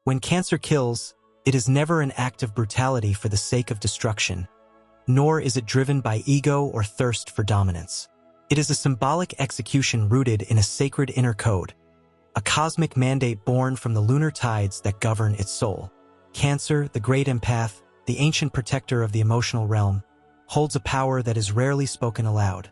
When Cancer kills, it is never an act of brutality for the sake of destruction, nor is it driven by ego or thirst for dominance. It is a symbolic execution rooted in a sacred inner code, a cosmic mandate born from the lunar tides that govern its soul. Cancer, the great empath, the ancient protector of the emotional realm, holds a power that is rarely spoken aloud.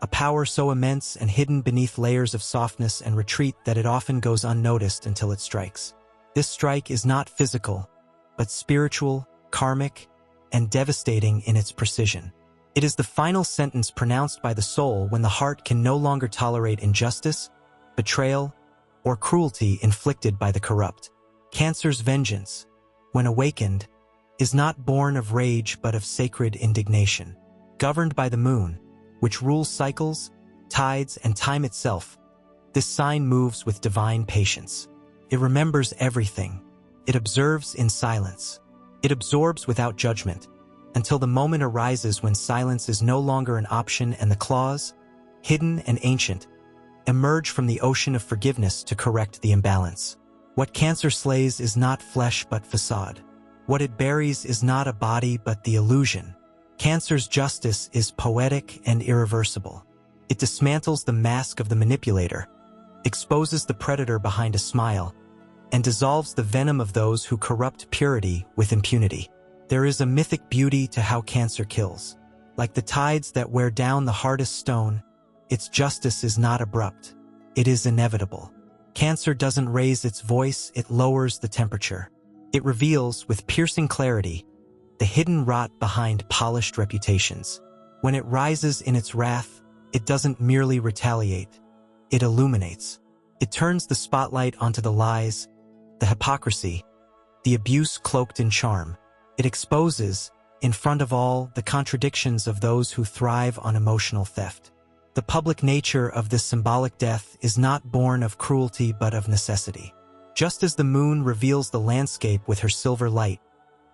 A power so immense and hidden beneath layers of softness and retreat that it often goes unnoticed until it strikes. This strike is not physical, but spiritual, karmic, and devastating in its precision. It is the final sentence pronounced by the soul when the heart can no longer tolerate injustice, betrayal, or cruelty inflicted by the corrupt. Cancer's vengeance, when awakened, is not born of rage but of sacred indignation. Governed by the moon, which rules cycles, tides, and time itself, this sign moves with divine patience. It remembers everything. It observes in silence. It absorbs without judgment, until the moment arises when silence is no longer an option and the claws, hidden and ancient, emerge from the ocean of forgiveness to correct the imbalance. What Cancer slays is not flesh but façade. What it buries is not a body but the illusion. Cancer's justice is poetic and irreversible. It dismantles the mask of the manipulator, exposes the predator behind a smile, and dissolves the venom of those who corrupt purity with impunity. There is a mythic beauty to how Cancer kills. Like the tides that wear down the hardest stone, its justice is not abrupt. It is inevitable. Cancer doesn't raise its voice, it lowers the temperature. It reveals, with piercing clarity, the hidden rot behind polished reputations. When it rises in its wrath, it doesn't merely retaliate. It illuminates. It turns the spotlight onto the lies, the hypocrisy, the abuse cloaked in charm. It exposes, in front of all, the contradictions of those who thrive on emotional theft. The public nature of this symbolic death is not born of cruelty but of necessity. Just as the moon reveals the landscape with her silver light,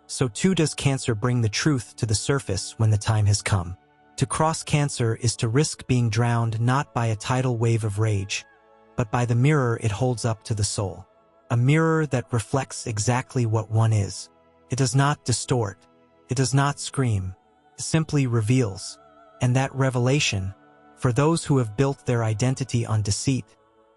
so too does Cancer bring the truth to the surface when the time has come. To cross Cancer is to risk being drowned not by a tidal wave of rage, but by the mirror it holds up to the soul. A mirror that reflects exactly what one is. It does not distort. It does not scream. It simply reveals. And that revelation, for those who have built their identity on deceit,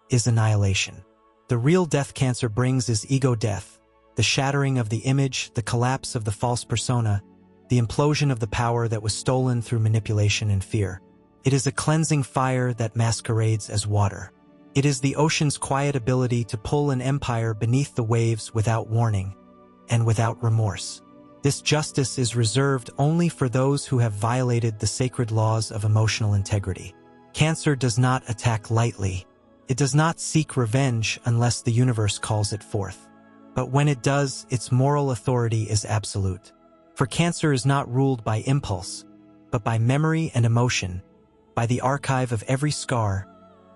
is annihilation. The real death Cancer brings is ego death, the shattering of the image, the collapse of the false persona, the implosion of the power that was stolen through manipulation and fear. It is a cleansing fire that masquerades as water. It is the ocean's quiet ability to pull an empire beneath the waves without warning and without remorse. This justice is reserved only for those who have violated the sacred laws of emotional integrity. Cancer does not attack lightly. It does not seek revenge unless the universe calls it forth. But when it does, its moral authority is absolute. For Cancer is not ruled by impulse, but by memory and emotion, by the archive of every scar,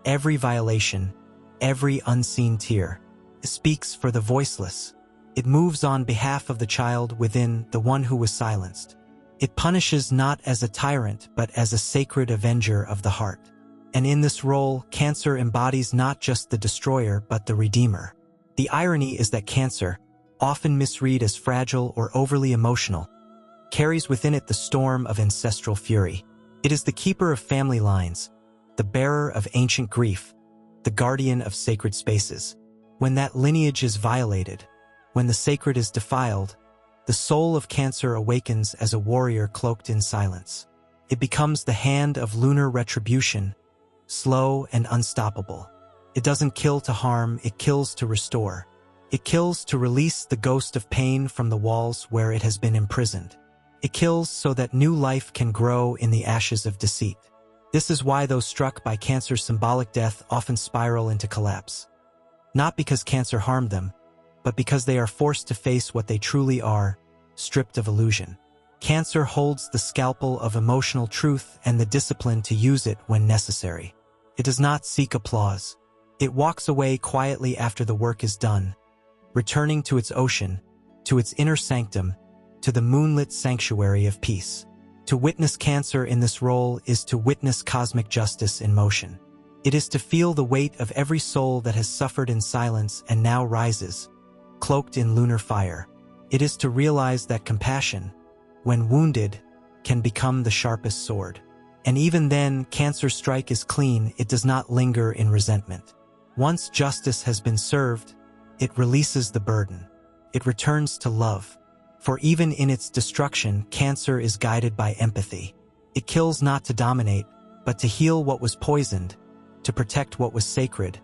every violation, every unseen tear. It speaks for the voiceless. It moves on behalf of the child within, the one who was silenced. It punishes not as a tyrant, but as a sacred avenger of the heart. And in this role, Cancer embodies not just the destroyer, but the redeemer. The irony is that Cancer, often misread as fragile or overly emotional, carries within it the storm of ancestral fury. It is the keeper of family lines, the bearer of ancient grief, the guardian of sacred spaces. When that lineage is violated, when the sacred is defiled, the soul of Cancer awakens as a warrior cloaked in silence. It becomes the hand of lunar retribution, slow and unstoppable. It doesn't kill to harm, it kills to restore. It kills to release the ghost of pain from the walls where it has been imprisoned. It kills so that new life can grow in the ashes of deceit. This is why those struck by Cancer's symbolic death often spiral into collapse. Not because Cancer harmed them, but because they are forced to face what they truly are, stripped of illusion. Cancer holds the scalpel of emotional truth and the discipline to use it when necessary. It does not seek applause. It walks away quietly after the work is done, returning to its ocean, to its inner sanctum, to the moonlit sanctuary of peace. To witness Cancer in this role is to witness cosmic justice in motion. It is to feel the weight of every soul that has suffered in silence and now rises, cloaked in lunar fire. It is to realize that compassion, when wounded, can become the sharpest sword. And even then, Cancer's strike is clean, it does not linger in resentment. Once justice has been served, it releases the burden. It returns to love. For even in its destruction, Cancer is guided by empathy. It kills not to dominate, but to heal what was poisoned, to protect what was sacred,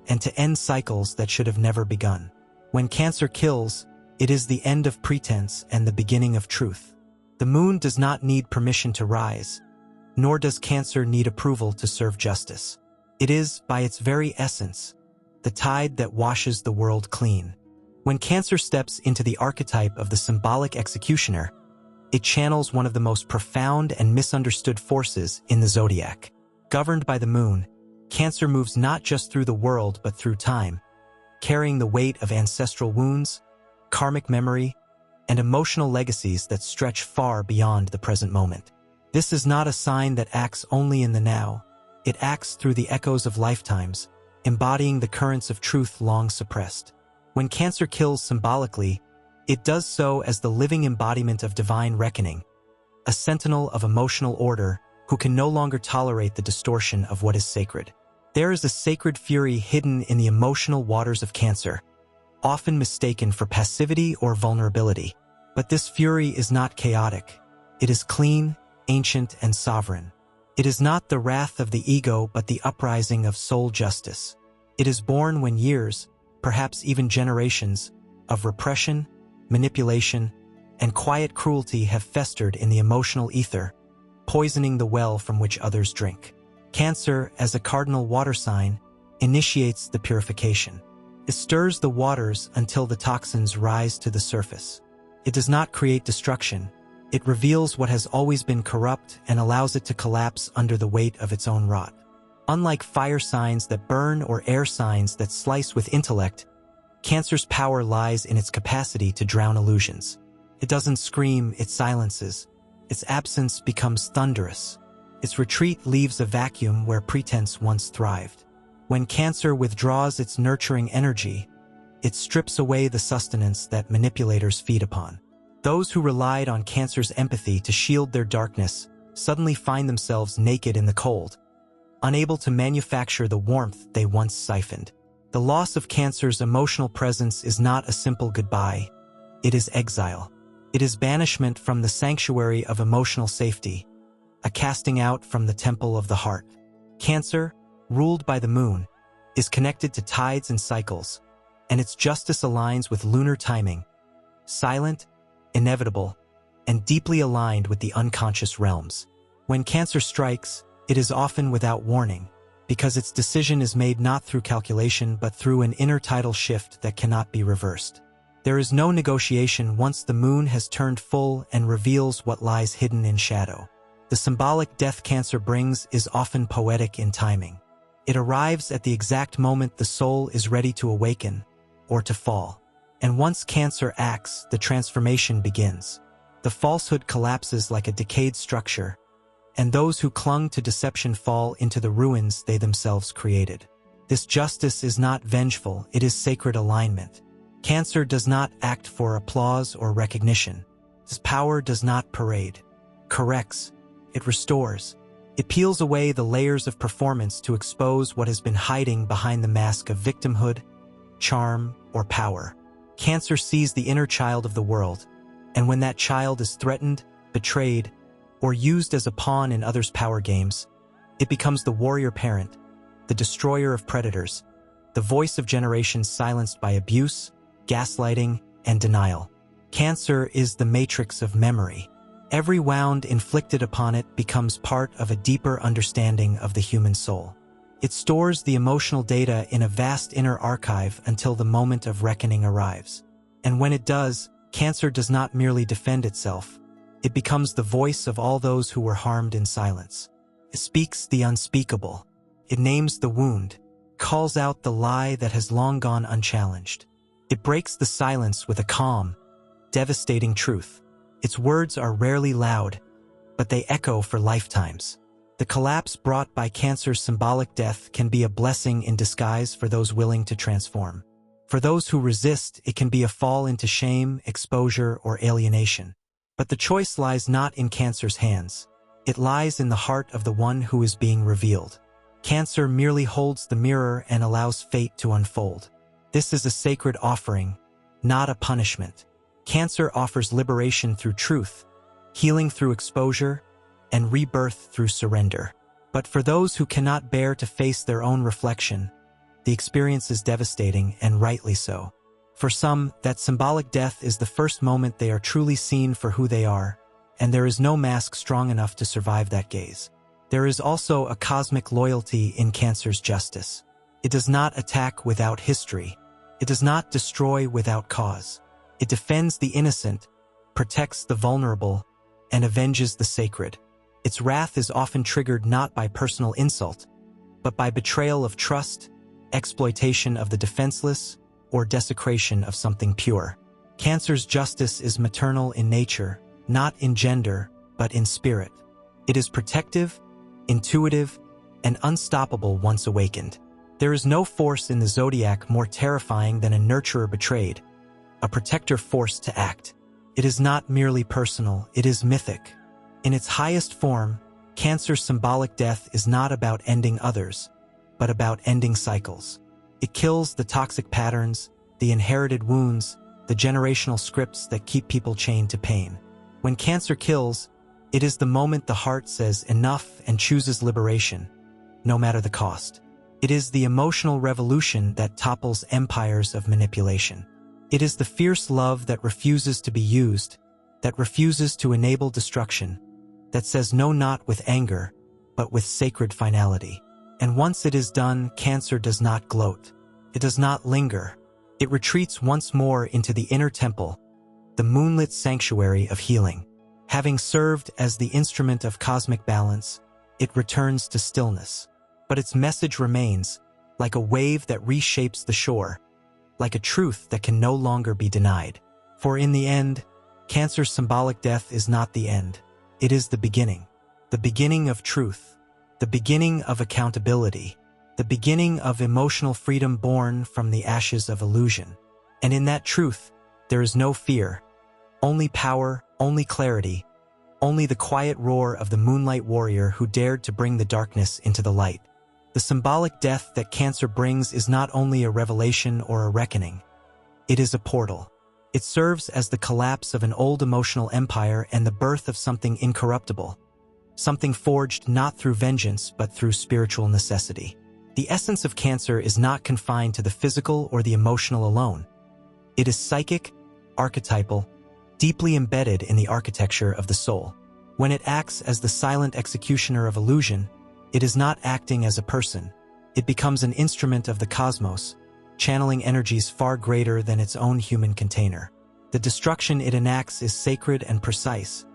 and to end cycles that should have never begun. When Cancer kills, it is the end of pretense and the beginning of truth. The moon does not need permission to rise, nor does Cancer need approval to serve justice. It is, by its very essence, the tide that washes the world clean. When Cancer steps into the archetype of the symbolic executioner, it channels one of the most profound and misunderstood forces in the zodiac. Governed by the moon, Cancer moves not just through the world but through time, carrying the weight of ancestral wounds, karmic memory, and emotional legacies that stretch far beyond the present moment. This is not a sign that acts only in the now. It acts through the echoes of lifetimes, embodying the currents of truth long suppressed. When Cancer kills symbolically, it does so as the living embodiment of divine reckoning, a sentinel of emotional order who can no longer tolerate the distortion of what is sacred. There is a sacred fury hidden in the emotional waters of Cancer, often mistaken for passivity or vulnerability. But this fury is not chaotic. It is clean, ancient, and sovereign. It is not the wrath of the ego but the uprising of soul justice. It is born when years, perhaps even generations, of repression, manipulation, and quiet cruelty have festered in the emotional ether, poisoning the well from which others drink. Cancer, as a cardinal water sign, initiates the purification. It stirs the waters until the toxins rise to the surface. It does not create destruction. It reveals what has always been corrupt and allows it to collapse under the weight of its own rot. Unlike fire signs that burn or air signs that slice with intellect, Cancer's power lies in its capacity to drown illusions. It doesn't scream, it silences. Its absence becomes thunderous. Its retreat leaves a vacuum where pretense once thrived. When Cancer withdraws its nurturing energy, it strips away the sustenance that manipulators feed upon. Those who relied on Cancer's empathy to shield their darkness suddenly find themselves naked in the cold, unable to manufacture the warmth they once siphoned. The loss of Cancer's emotional presence is not a simple goodbye. It is exile. It is banishment from the sanctuary of emotional safety, a casting out from the temple of the heart. Cancer, ruled by the moon, is connected to tides and cycles, and its justice aligns with lunar timing, silent, inevitable, and deeply aligned with the unconscious realms. When Cancer strikes, it is often without warning, because its decision is made not through calculation but through an inner tidal shift that cannot be reversed. There is no negotiation once the moon has turned full and reveals what lies hidden in shadow. The symbolic death Cancer brings is often poetic in timing. It arrives at the exact moment the soul is ready to awaken or to fall. And once Cancer acts, the transformation begins. The falsehood collapses like a decayed structure, and those who clung to deception fall into the ruins they themselves created. This justice is not vengeful, it is sacred alignment. Cancer does not act for applause or recognition. Its power does not parade, corrects, it restores. It peels away the layers of performance to expose what has been hiding behind the mask of victimhood, charm, or power. Cancer sees the inner child of the world, and when that child is threatened, betrayed, or used as a pawn in others' power games, it becomes the warrior parent, the destroyer of predators, the voice of generations silenced by abuse, gaslighting, and denial. Cancer is the matrix of memory. Every wound inflicted upon it becomes part of a deeper understanding of the human soul. It stores the emotional data in a vast inner archive until the moment of reckoning arrives. And when it does, Cancer does not merely defend itself. It becomes the voice of all those who were harmed in silence. It speaks the unspeakable. It names the wound, calls out the lie that has long gone unchallenged. It breaks the silence with a calm, devastating truth. Its words are rarely loud, but they echo for lifetimes. The collapse brought by Cancer's symbolic death can be a blessing in disguise for those willing to transform. For those who resist, it can be a fall into shame, exposure, or alienation. But the choice lies not in Cancer's hands. It lies in the heart of the one who is being revealed. Cancer merely holds the mirror and allows fate to unfold. This is a sacred offering, not a punishment. Cancer offers liberation through truth, healing through exposure, and rebirth through surrender. But for those who cannot bear to face their own reflection, the experience is devastating, and rightly so. For some, that symbolic death is the first moment they are truly seen for who they are, and there is no mask strong enough to survive that gaze. There is also a cosmic loyalty in Cancer's justice. It does not attack without history. It does not destroy without cause. It defends the innocent, protects the vulnerable, and avenges the sacred. Its wrath is often triggered not by personal insult, but by betrayal of trust, exploitation of the defenseless, or desecration of something pure. Cancer's justice is maternal in nature, not in gender, but in spirit. It is protective, intuitive, and unstoppable once awakened. There is no force in the zodiac more terrifying than a nurturer betrayed, a protector forced to act. It is not merely personal, it is mythic. In its highest form, Cancer's symbolic death is not about ending others, but about ending cycles. It kills the toxic patterns, the inherited wounds, the generational scripts that keep people chained to pain. When Cancer kills, it is the moment the heart says enough and chooses liberation, no matter the cost. It is the emotional revolution that topples empires of manipulation. It is the fierce love that refuses to be used, that refuses to enable destruction, that says no not with anger, but with sacred finality. And once it is done, Cancer does not gloat. It does not linger. It retreats once more into the inner temple, the moonlit sanctuary of healing. Having served as the instrument of cosmic balance, it returns to stillness. But its message remains, like a wave that reshapes the shore, like a truth that can no longer be denied. For in the end, Cancer's symbolic death is not the end. It is the beginning of truth, the beginning of accountability, the beginning of emotional freedom born from the ashes of illusion. And in that truth, there is no fear, only power, only clarity, only the quiet roar of the moonlight warrior who dared to bring the darkness into the light. The symbolic death that Cancer brings is not only a revelation or a reckoning, it is a portal. It serves as the collapse of an old emotional empire and the birth of something incorruptible, something forged not through vengeance but through spiritual necessity. The essence of Cancer is not confined to the physical or the emotional alone. It is psychic, archetypal, deeply embedded in the architecture of the soul. When it acts as the silent executioner of illusion, it is not acting as a person. It becomes an instrument of the cosmos, channeling energies far greater than its own human container. The destruction it enacts is sacred and precise,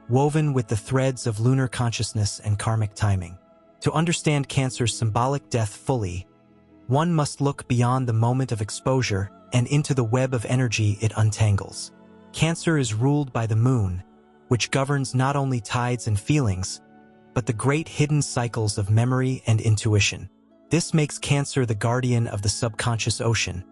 woven with the threads of lunar consciousness and karmic timing. To understand Cancer's symbolic death fully, one must look beyond the moment of exposure and into the web of energy it untangles. Cancer is ruled by the moon, which governs not only tides and feelings, but the great hidden cycles of memory and intuition. This makes Cancer the guardian of the subconscious ocean,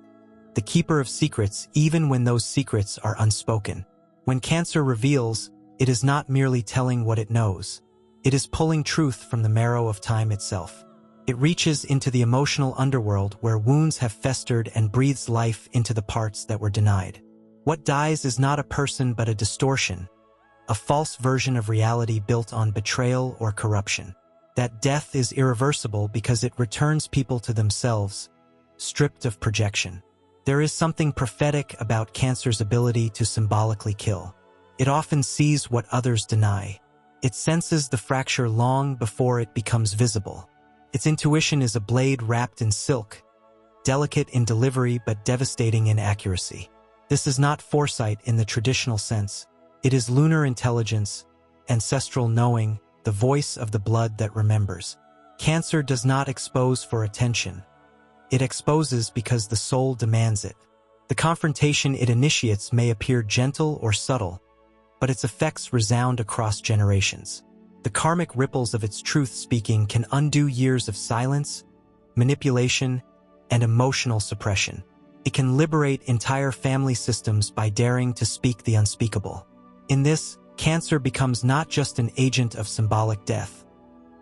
the keeper of secrets even when those secrets are unspoken. When Cancer reveals, it is not merely telling what it knows. It is pulling truth from the marrow of time itself. It reaches into the emotional underworld where wounds have festered and breathes life into the parts that were denied. What dies is not a person but a distortion, a false version of reality built on betrayal or corruption. That death is irreversible because it returns people to themselves, stripped of projection. There is something prophetic about Cancer's ability to symbolically kill. It often sees what others deny. It senses the fracture long before it becomes visible. Its intuition is a blade wrapped in silk, delicate in delivery but devastating in accuracy. This is not foresight in the traditional sense. It is lunar intelligence, ancestral knowing, the voice of the blood that remembers. Cancer does not expose for attention. It exposes because the soul demands it. The confrontation it initiates may appear gentle or subtle, but its effects resound across generations. The karmic ripples of its truth-speaking can undo years of silence, manipulation, and emotional suppression. It can liberate entire family systems by daring to speak the unspeakable. In this, Cancer becomes not just an agent of symbolic death,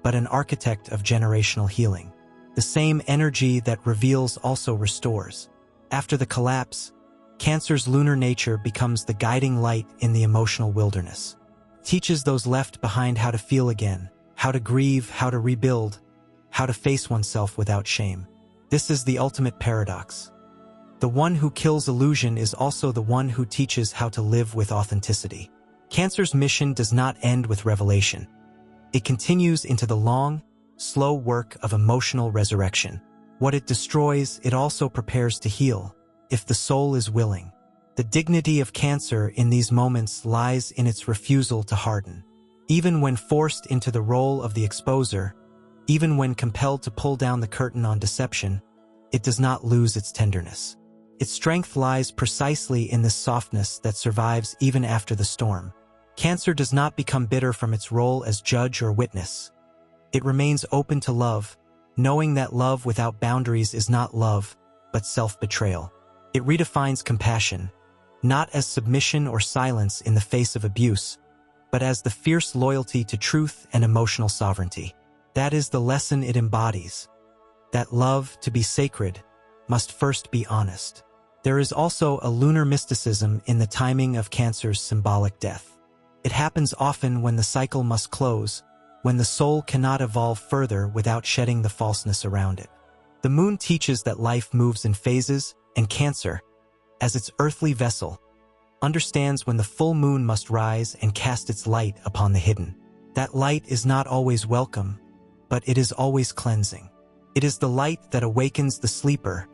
but an architect of generational healing. The same energy that reveals also restores. After the collapse, Cancer's lunar nature becomes the guiding light in the emotional wilderness. It teaches those left behind how to feel again, how to grieve, how to rebuild, how to face oneself without shame. This is the ultimate paradox. The one who kills illusion is also the one who teaches how to live with authenticity. Cancer's mission does not end with revelation. It continues into the long, slow work of emotional resurrection. What it destroys, it also prepares to heal, if the soul is willing. The dignity of Cancer in these moments lies in its refusal to harden. Even when forced into the role of the exposer, even when compelled to pull down the curtain on deception, it does not lose its tenderness. Its strength lies precisely in this softness that survives even after the storm. Cancer does not become bitter from its role as judge or witness. It remains open to love, knowing that love without boundaries is not love, but self-betrayal. It redefines compassion, not as submission or silence in the face of abuse, but as the fierce loyalty to truth and emotional sovereignty. That is the lesson it embodies. That love, to be sacred, must first be honest. There is also a lunar mysticism in the timing of Cancer's symbolic death. It happens often when the cycle must close, when the soul cannot evolve further without shedding the falseness around it. The moon teaches that life moves in phases, and Cancer, as its earthly vessel, understands when the full moon must rise and cast its light upon the hidden. That light is not always welcome, but it is always cleansing. It is the light that awakens the sleeper,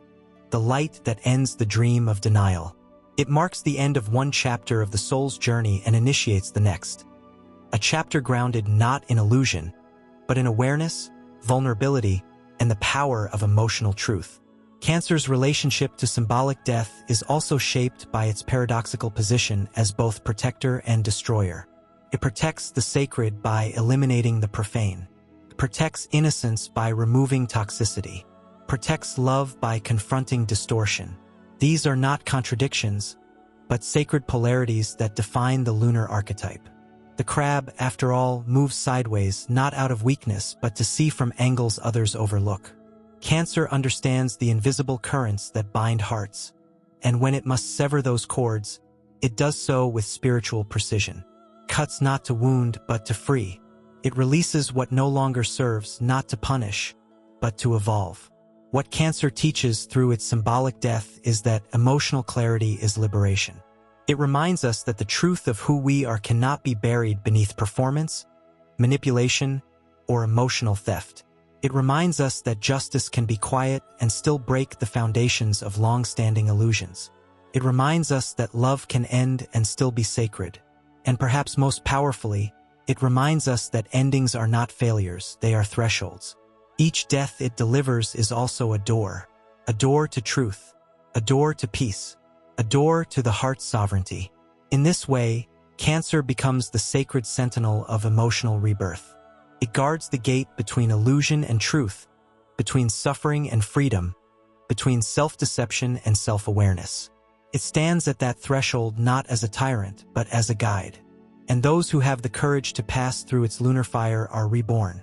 the light that ends the dream of denial. It marks the end of one chapter of the soul's journey and initiates the next. A chapter grounded not in illusion, but in awareness, vulnerability, and the power of emotional truth. Cancer's relationship to symbolic death is also shaped by its paradoxical position as both protector and destroyer. It protects the sacred by eliminating the profane. It protects innocence by removing toxicity. Protects love by confronting distortion. These are not contradictions, but sacred polarities that define the lunar archetype. The crab, after all, moves sideways, not out of weakness, but to see from angles others overlook. Cancer understands the invisible currents that bind hearts, and when it must sever those cords, it does so with spiritual precision. Cuts not to wound, but to free. It releases what no longer serves, not to punish, but to evolve. What Cancer teaches through its symbolic death is that emotional clarity is liberation. It reminds us that the truth of who we are cannot be buried beneath performance, manipulation, or emotional theft. It reminds us that justice can be quiet and still break the foundations of long-standing illusions. It reminds us that love can end and still be sacred. And perhaps most powerfully, it reminds us that endings are not failures, they are thresholds. Each death it delivers is also a door to truth, a door to peace, a door to the heart's sovereignty. In this way, Cancer becomes the sacred sentinel of emotional rebirth. It guards the gate between illusion and truth, between suffering and freedom, between self-deception and self-awareness. It stands at that threshold not as a tyrant, but as a guide. And those who have the courage to pass through its lunar fire are reborn.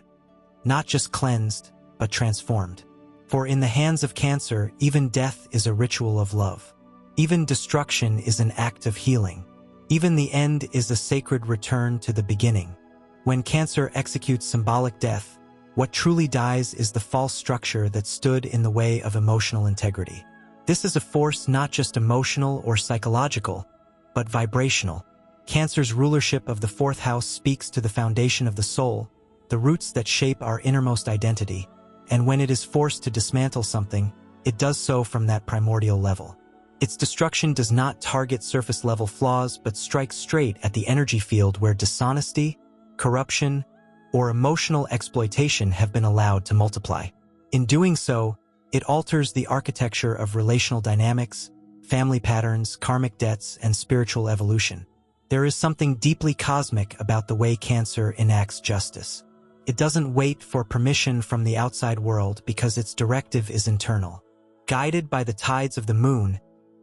Not just cleansed, but transformed. For in the hands of Cancer, even death is a ritual of love. Even destruction is an act of healing. Even the end is a sacred return to the beginning. When Cancer executes symbolic death, what truly dies is the false structure that stood in the way of emotional integrity. This is a force not just emotional or psychological, but vibrational. Cancer's rulership of the fourth house speaks to the foundation of the soul, the roots that shape our innermost identity, and when it is forced to dismantle something, it does so from that primordial level. Its destruction does not target surface-level flaws, but strikes straight at the energy field where dishonesty, corruption, or emotional exploitation have been allowed to multiply. In doing so, it alters the architecture of relational dynamics, family patterns, karmic debts, and spiritual evolution. There is something deeply cosmic about the way Cancer enacts justice. It doesn't wait for permission from the outside world because its directive is internal. guided by the tides of the moon,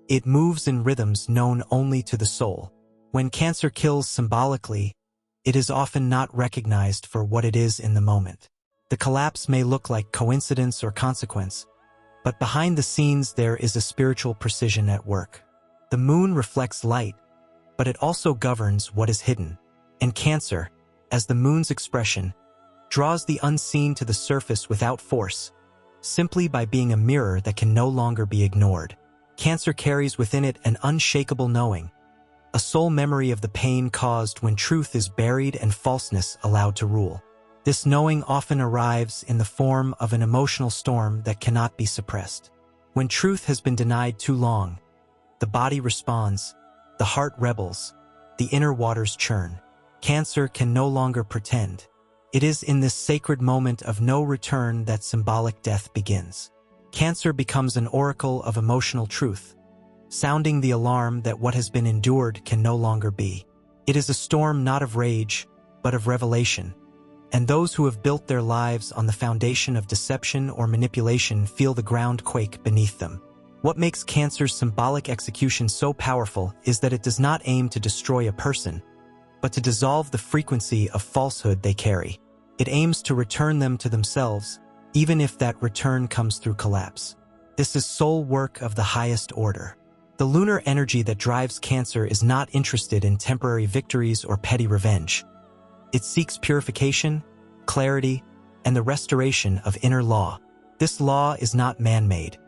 it moves in rhythms known only to the soul. When Cancer kills symbolically, it is often not recognized for what it is in the moment. The collapse may look like coincidence or consequence, but behind the scenes there is a spiritual precision at work. The moon reflects light, but it also governs what is hidden. And Cancer, as the moon's expression, draws the unseen to the surface without force, simply by being a mirror that can no longer be ignored. Cancer carries within it an unshakable knowing, a soul memory of the pain caused when truth is buried and falseness allowed to rule. This knowing often arrives in the form of an emotional storm that cannot be suppressed. When truth has been denied too long, the body responds, the heart rebels, the inner waters churn. Cancer can no longer pretend. It is in this sacred moment of no return that symbolic death begins. Cancer becomes an oracle of emotional truth, sounding the alarm that what has been endured can no longer be. It is a storm not of rage, but of revelation, and those who have built their lives on the foundation of deception or manipulation feel the ground quake beneath them. What makes Cancer's symbolic execution so powerful is that it does not aim to destroy a person, but to dissolve the frequency of falsehood they carry. It aims to return them to themselves, even if that return comes through collapse. This is soul work of the highest order. The lunar energy that drives Cancer is not interested in temporary victories or petty revenge. It seeks purification, clarity, and the restoration of inner law. This law is not man-made.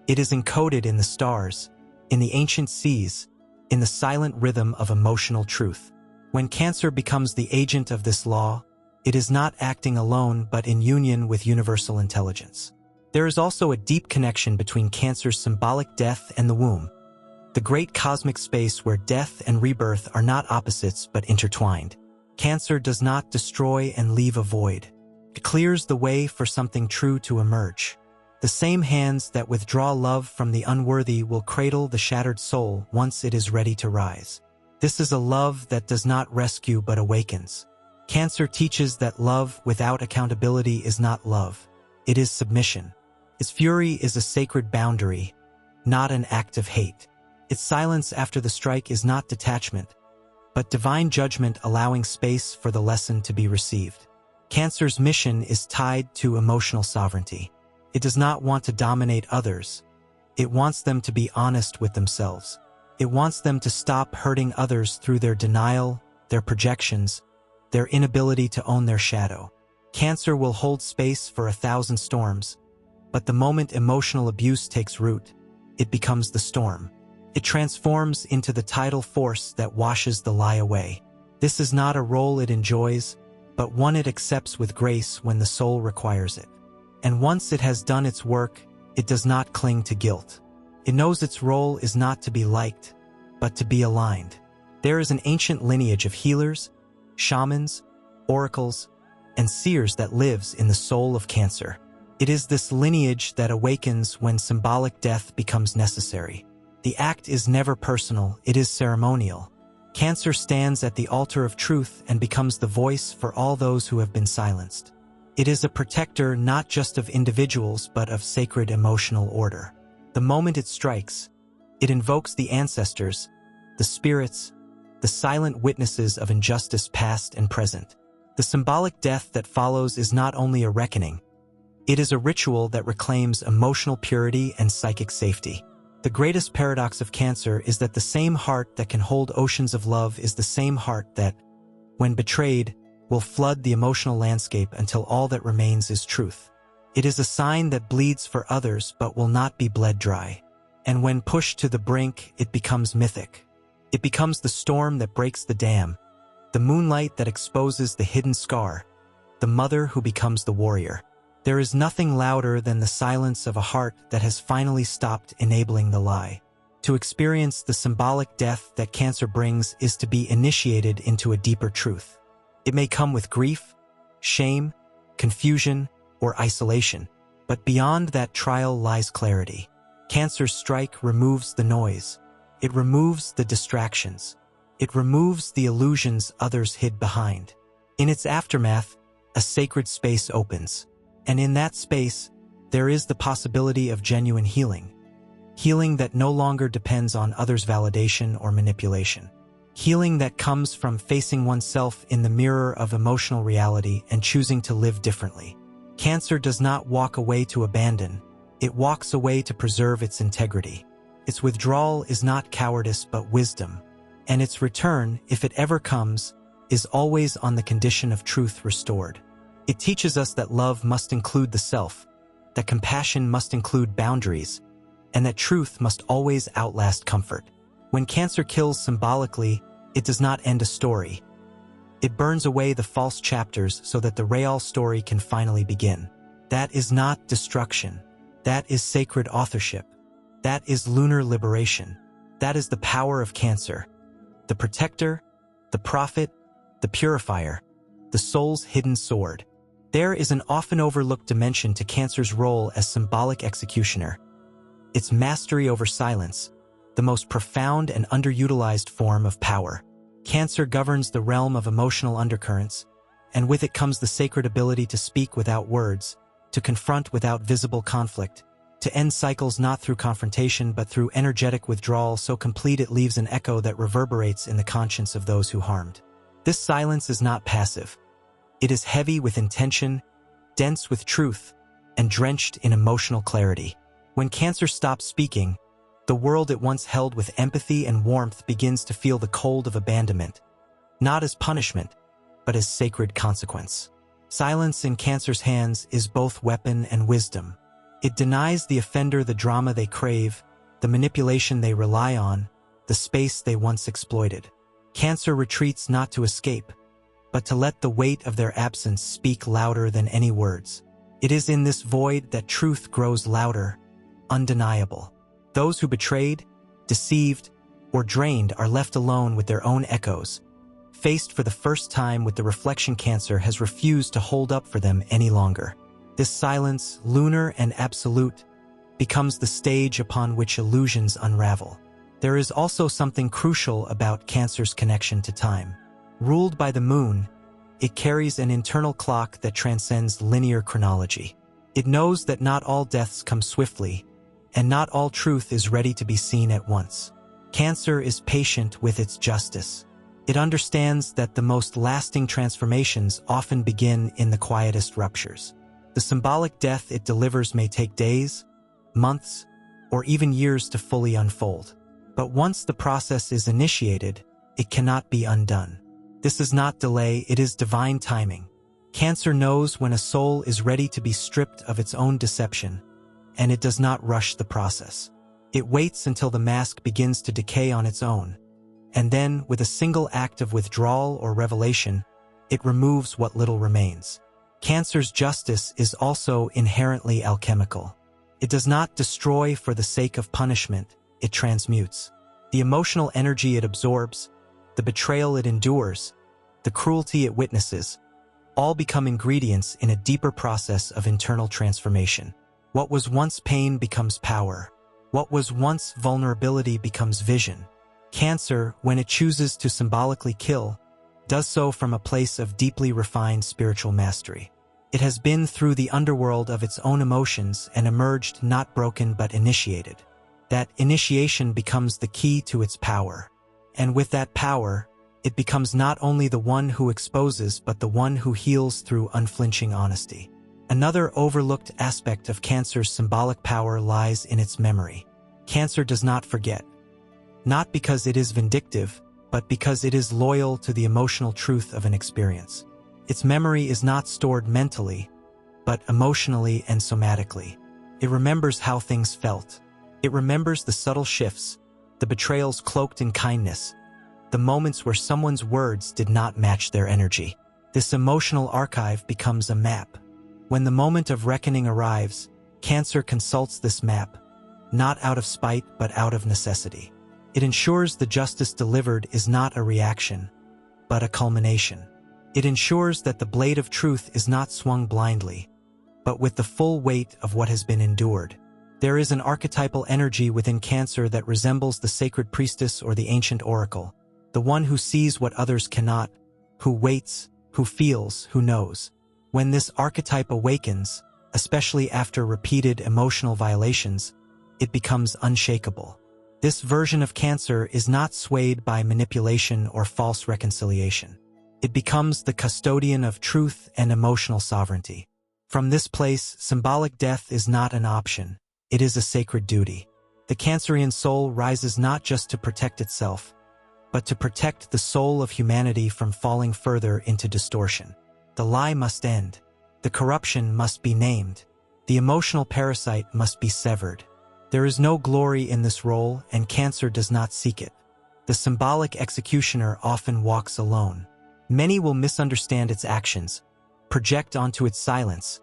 It is encoded in the stars, in the ancient seas, in the silent rhythm of emotional truth. When Cancer becomes the agent of this law, it is not acting alone but in union with universal intelligence. There is also a deep connection between Cancer's symbolic death and the womb, the great cosmic space where death and rebirth are not opposites but intertwined. Cancer does not destroy and leave a void. It clears the way for something true to emerge. The same hands that withdraw love from the unworthy will cradle the shattered soul once it is ready to rise. This is a love that does not rescue but awakens. Cancer teaches that love without accountability is not love. It is submission. Its fury is a sacred boundary, not an act of hate. Its silence after the strike is not detachment, but divine judgment allowing space for the lesson to be received. Cancer's mission is tied to emotional sovereignty. It does not want to dominate others. It wants them to be honest with themselves. It wants them to stop hurting others through their denial, their projections, their inability to own their shadow. Cancer will hold space for 1,000 storms, but the moment emotional abuse takes root, it becomes the storm. It transforms into the tidal force that washes the lie away. This is not a role it enjoys, but one it accepts with grace when the soul requires it. And once it has done its work, it does not cling to guilt. It knows its role is not to be liked, but to be aligned. There is an ancient lineage of healers, shamans, oracles, and seers that lives in the soul of Cancer. It is this lineage that awakens when symbolic death becomes necessary. The act is never personal, it is ceremonial. Cancer stands at the altar of truth and becomes the voice for all those who have been silenced. It is a protector not just of individuals but of sacred emotional order. The moment it strikes, it invokes the ancestors, the spirits, the silent witnesses of injustice past and present. The symbolic death that follows is not only a reckoning, it is a ritual that reclaims emotional purity and psychic safety. The greatest paradox of Cancer is that the same heart that can hold oceans of love is the same heart that, when betrayed, will flood the emotional landscape until all that remains is truth. It is a sign that bleeds for others but will not be bled dry. And when pushed to the brink, it becomes mythic. It becomes the storm that breaks the dam, the moonlight that exposes the hidden scar, the mother who becomes the warrior. There is nothing louder than the silence of a heart that has finally stopped enabling the lie. To experience the symbolic death that Cancer brings is to be initiated into a deeper truth. It may come with grief, shame, confusion, or isolation, but beyond that trial lies clarity. Cancer's strike removes the noise. It removes the distractions. It removes the illusions others hid behind. In its aftermath, a sacred space opens. And in that space, there is the possibility of genuine healing. Healing that no longer depends on others' validation or manipulation. Healing that comes from facing oneself in the mirror of emotional reality and choosing to live differently. Cancer does not walk away to abandon, it walks away to preserve its integrity. Its withdrawal is not cowardice but wisdom, and its return, if it ever comes, is always on the condition of truth restored. It teaches us that love must include the self, that compassion must include boundaries, and that truth must always outlast comfort. When Cancer kills symbolically, it does not end a story. It burns away the false chapters so that the real story can finally begin. That is not destruction. That is sacred authorship. That is lunar liberation. That is the power of Cancer. The protector, the prophet, the purifier, the soul's hidden sword. There is an often overlooked dimension to Cancer's role as symbolic executioner. Its mastery over silence, the most profound and underutilized form of power. Cancer governs the realm of emotional undercurrents, and with it comes the sacred ability to speak without words, to confront without visible conflict, to end cycles not through confrontation but through energetic withdrawal so complete it leaves an echo that reverberates in the conscience of those who harmed. This silence is not passive. It is heavy with intention, dense with truth, and drenched in emotional clarity. When Cancer stops speaking, the world it once held with empathy and warmth begins to feel the cold of abandonment, not as punishment, but as sacred consequence. Silence in Cancer's hands is both weapon and wisdom. It denies the offender the drama they crave, the manipulation they rely on, the space they once exploited. Cancer retreats not to escape, but to let the weight of their absence speak louder than any words. It is in this void that truth grows louder, undeniable. Those who betrayed, deceived, or drained are left alone with their own echoes, faced for the first time with the reflection Cancer has refused to hold up for them any longer. This silence, lunar and absolute, becomes the stage upon which illusions unravel. There is also something crucial about Cancer's connection to time. Ruled by the moon, it carries an internal clock that transcends linear chronology. It knows that not all deaths come swiftly, and not all truth is ready to be seen at once. Cancer is patient with its justice. It understands that the most lasting transformations often begin in the quietest ruptures. The symbolic death it delivers may take days, months, or even years to fully unfold. But once the process is initiated, it cannot be undone. This is not delay, it is divine timing. Cancer knows when a soul is ready to be stripped of its own deception, and it does not rush the process. It waits until the mask begins to decay on its own, and then, with a single act of withdrawal or revelation, it removes what little remains. Cancer's justice is also inherently alchemical. It does not destroy for the sake of punishment, it transmutes. The emotional energy it absorbs, the betrayal it endures, the cruelty it witnesses, all become ingredients in a deeper process of internal transformation. What was once pain becomes power. What was once vulnerability becomes vision. Cancer, when it chooses to symbolically kill, does so from a place of deeply refined spiritual mastery. It has been through the underworld of its own emotions and emerged not broken but initiated. That initiation becomes the key to its power. And with that power, it becomes not only the one who exposes but the one who heals through unflinching honesty. Another overlooked aspect of Cancer's symbolic power lies in its memory. Cancer does not forget. Not because it is vindictive, but because it is loyal to the emotional truth of an experience. Its memory is not stored mentally, but emotionally and somatically. It remembers how things felt. It remembers the subtle shifts, the betrayals cloaked in kindness, the moments where someone's words did not match their energy. This emotional archive becomes a map. When the moment of reckoning arrives, Cancer consults this map, not out of spite but out of necessity. It ensures the justice delivered is not a reaction, but a culmination. It ensures that the blade of truth is not swung blindly, but with the full weight of what has been endured. There is an archetypal energy within Cancer that resembles the sacred priestess or the ancient oracle, the one who sees what others cannot, who waits, who feels, who knows. When this archetype awakens, especially after repeated emotional violations, it becomes unshakable. This version of Cancer is not swayed by manipulation or false reconciliation. It becomes the custodian of truth and emotional sovereignty. From this place, symbolic death is not an option. It is a sacred duty. The Cancerian soul rises not just to protect itself, but to protect the soul of humanity from falling further into distortion. The lie must end. The corruption must be named. The emotional parasite must be severed. There is no glory in this role, and Cancer does not seek it. The symbolic executioner often walks alone. Many will misunderstand its actions, project onto its silence,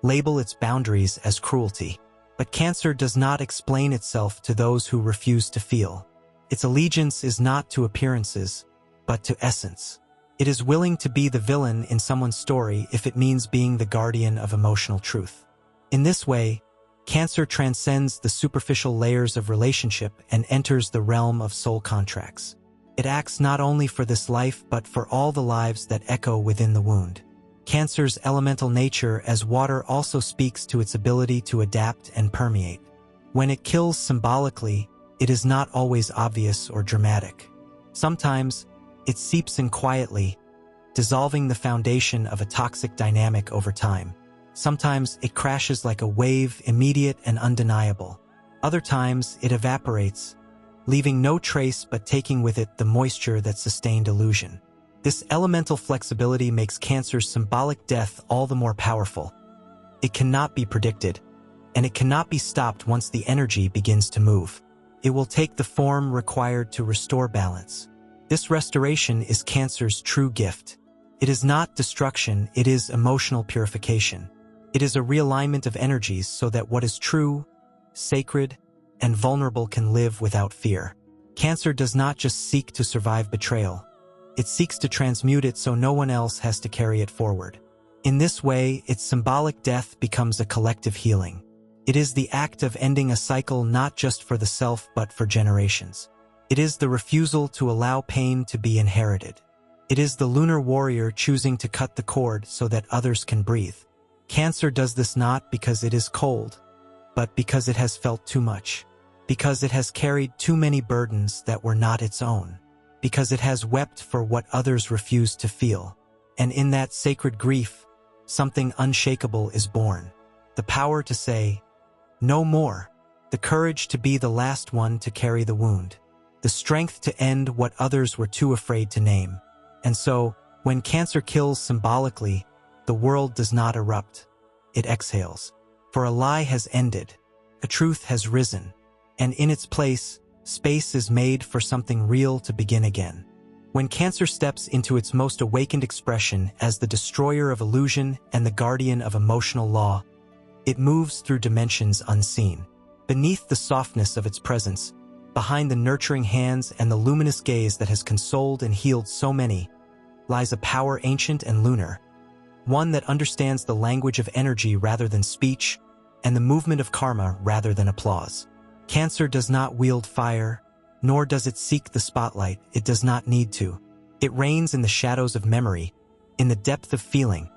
label its boundaries as cruelty. But Cancer does not explain itself to those who refuse to feel. Its allegiance is not to appearances, but to essence. It is willing to be the villain in someone's story if it means being the guardian of emotional truth. In this way, Cancer transcends the superficial layers of relationship and enters the realm of soul contracts. It acts not only for this life but for all the lives that echo within the wound. Cancer's elemental nature as water also speaks to its ability to adapt and permeate. When it kills symbolically, it is not always obvious or dramatic. Sometimes, it seeps in quietly, dissolving the foundation of a toxic dynamic over time. Sometimes it crashes like a wave, immediate and undeniable. Other times it evaporates, leaving no trace but taking with it the moisture that sustained illusion. This elemental flexibility makes Cancer's symbolic death all the more powerful. It cannot be predicted, and it cannot be stopped once the energy begins to move. It will take the form required to restore balance. This restoration is Cancer's true gift. It is not destruction, it is emotional purification. It is a realignment of energies so that what is true, sacred, and vulnerable can live without fear. Cancer does not just seek to survive betrayal. It seeks to transmute it so no one else has to carry it forward. In this way, its symbolic death becomes a collective healing. It is the act of ending a cycle not just for the self but for generations. It is the refusal to allow pain to be inherited. It is the lunar warrior choosing to cut the cord so that others can breathe. Cancer does this not because it is cold, but because it has felt too much. Because it has carried too many burdens that were not its own. Because it has wept for what others refused to feel. And in that sacred grief, something unshakable is born. The power to say, "No more." The courage to be the last one to carry the wound. The strength to end what others were too afraid to name. And so, when Cancer kills symbolically, the world does not erupt. It exhales. For a lie has ended. A truth has risen. And in its place, space is made for something real to begin again. When Cancer steps into its most awakened expression as the destroyer of illusion and the guardian of emotional law, it moves through dimensions unseen. Beneath the softness of its presence, behind the nurturing hands and the luminous gaze that has consoled and healed so many, lies a power ancient and lunar, one that understands the language of energy rather than speech, and the movement of karma rather than applause. Cancer does not wield fire, nor does it seek the spotlight. It does not need to. It reigns in the shadows of memory, in the depth of feeling,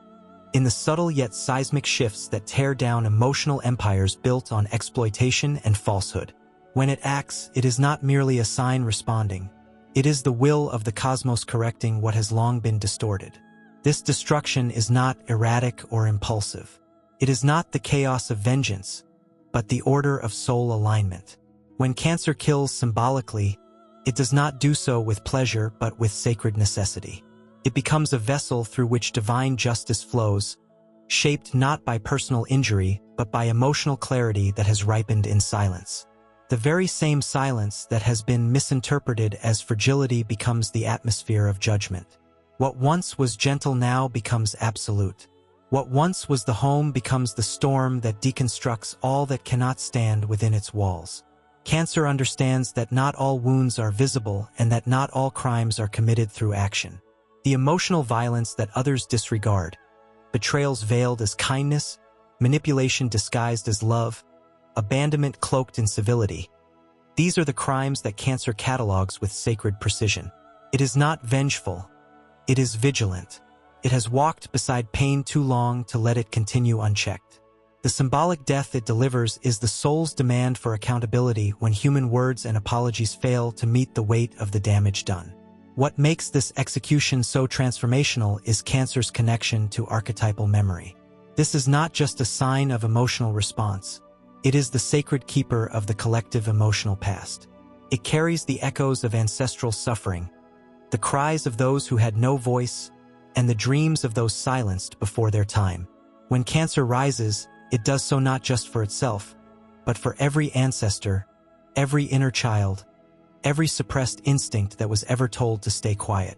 in the subtle yet seismic shifts that tear down emotional empires built on exploitation and falsehood. When it acts, it is not merely a sign responding. It is the will of the cosmos correcting what has long been distorted. This destruction is not erratic or impulsive. It is not the chaos of vengeance, but the order of soul alignment. When Cancer kills symbolically, it does not do so with pleasure but with sacred necessity. It becomes a vessel through which divine justice flows, shaped not by personal injury but by emotional clarity that has ripened in silence. The very same silence that has been misinterpreted as fragility becomes the atmosphere of judgment. What once was gentle now becomes absolute. What once was the home becomes the storm that deconstructs all that cannot stand within its walls. Cancer understands that not all wounds are visible and that not all crimes are committed through action. The emotional violence that others disregard, betrayals veiled as kindness, manipulation disguised as love, abandonment cloaked in civility. These are the crimes that Cancer catalogs with sacred precision. It is not vengeful. It is vigilant. It has walked beside pain too long to let it continue unchecked. The symbolic death it delivers is the soul's demand for accountability when human words and apologies fail to meet the weight of the damage done. What makes this execution so transformational is Cancer's connection to archetypal memory. This is not just a sign of emotional response. It is the sacred keeper of the collective emotional past. It carries the echoes of ancestral suffering, the cries of those who had no voice, and the dreams of those silenced before their time. When Cancer rises, it does so not just for itself, but for every ancestor, every inner child, every suppressed instinct that was ever told to stay quiet.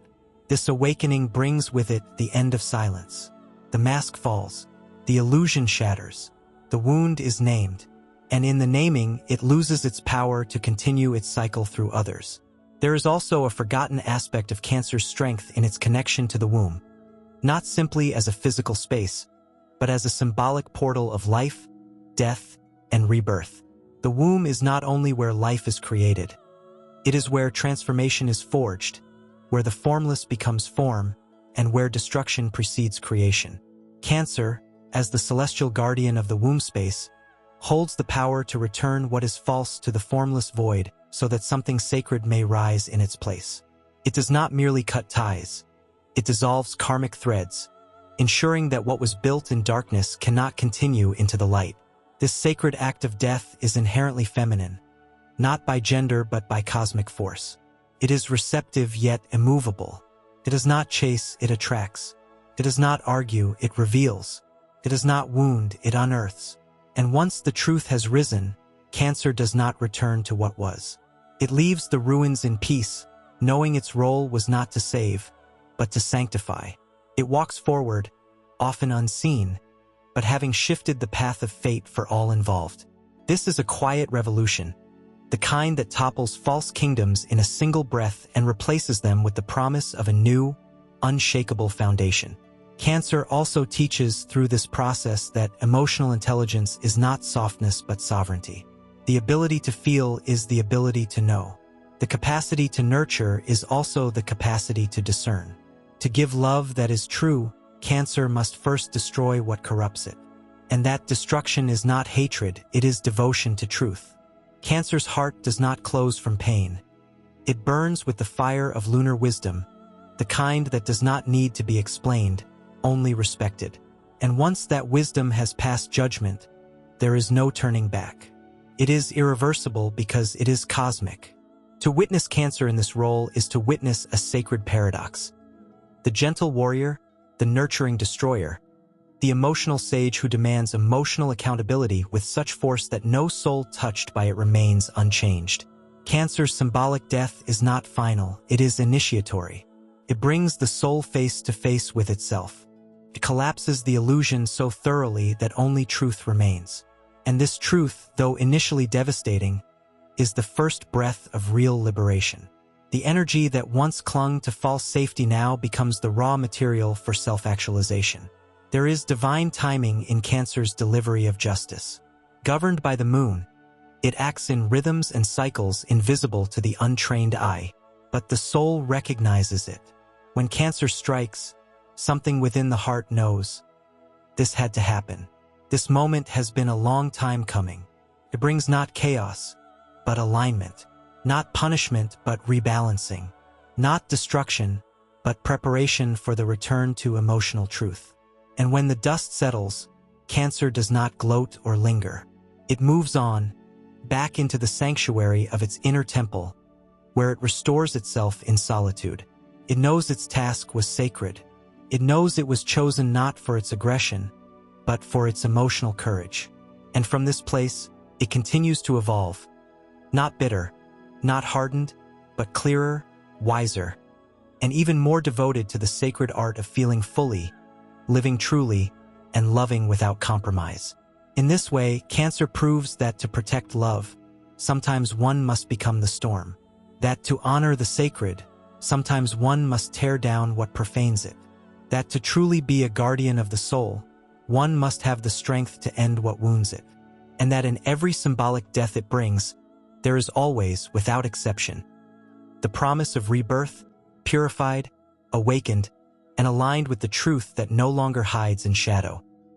This awakening brings with it the end of silence. The mask falls, the illusion shatters, the wound is named, and in the naming, it loses its power to continue its cycle through others. There is also a forgotten aspect of Cancer's strength in its connection to the womb, not simply as a physical space, but as a symbolic portal of life, death, and rebirth. The womb is not only where life is created, it is where transformation is forged, where the formless becomes form, and where destruction precedes creation. Cancer, as the celestial guardian of the womb space, holds the power to return what is false to the formless void so that something sacred may rise in its place. It does not merely cut ties. It dissolves karmic threads, ensuring that what was built in darkness cannot continue into the light. This sacred act of death is inherently feminine, not by gender but by cosmic force. It is receptive yet immovable. It does not chase, it attracts. It does not argue, it reveals. It does not wound, it unearths. And once the truth has risen, Cancer does not return to what was. It leaves the ruins in peace, knowing its role was not to save, but to sanctify. It walks forward, often unseen, but having shifted the path of fate for all involved. This is a quiet revolution, the kind that topples false kingdoms in a single breath and replaces them with the promise of a new, unshakable foundation. Cancer also teaches through this process that emotional intelligence is not softness but sovereignty. The ability to feel is the ability to know. The capacity to nurture is also the capacity to discern. To give love that is true, Cancer must first destroy what corrupts it. And that destruction is not hatred, it is devotion to truth. Cancer's heart does not close from pain. It burns with the fire of lunar wisdom, the kind that does not need to be explained, only respected. And once that wisdom has passed judgment, there is no turning back. It is irreversible because it is cosmic. To witness Cancer in this role is to witness a sacred paradox. The gentle warrior, the nurturing destroyer, the emotional sage who demands emotional accountability with such force that no soul touched by it remains unchanged. Cancer's symbolic death is not final, it is initiatory. It brings the soul face to face with itself. It collapses the illusion so thoroughly that only truth remains. And this truth, though initially devastating, is the first breath of real liberation. The energy that once clung to false safety now becomes the raw material for self-actualization. There is divine timing in Cancer's delivery of justice. Governed by the moon, it acts in rhythms and cycles invisible to the untrained eye, but the soul recognizes it. When Cancer strikes, something within the heart knows. This had to happen. This moment has been a long time coming. It brings not chaos, but alignment. Not punishment, but rebalancing. Not destruction, but preparation for the return to emotional truth. And when the dust settles, Cancer does not gloat or linger. It moves on, back into the sanctuary of its inner temple, where it restores itself in solitude. It knows its task was sacred. It knows it was chosen not for its aggression, but for its emotional courage. And from this place, it continues to evolve. Not bitter, not hardened, but clearer, wiser, and even more devoted to the sacred art of feeling fully, living truly, and loving without compromise. In this way, Cancer proves that to protect love, sometimes one must become the storm. That to honor the sacred, sometimes one must tear down what profanes it. That to truly be a guardian of the soul, one must have the strength to end what wounds it. And that in every symbolic death it brings, there is always, without exception, the promise of rebirth, purified, awakened, and aligned with the truth that no longer hides in shadow.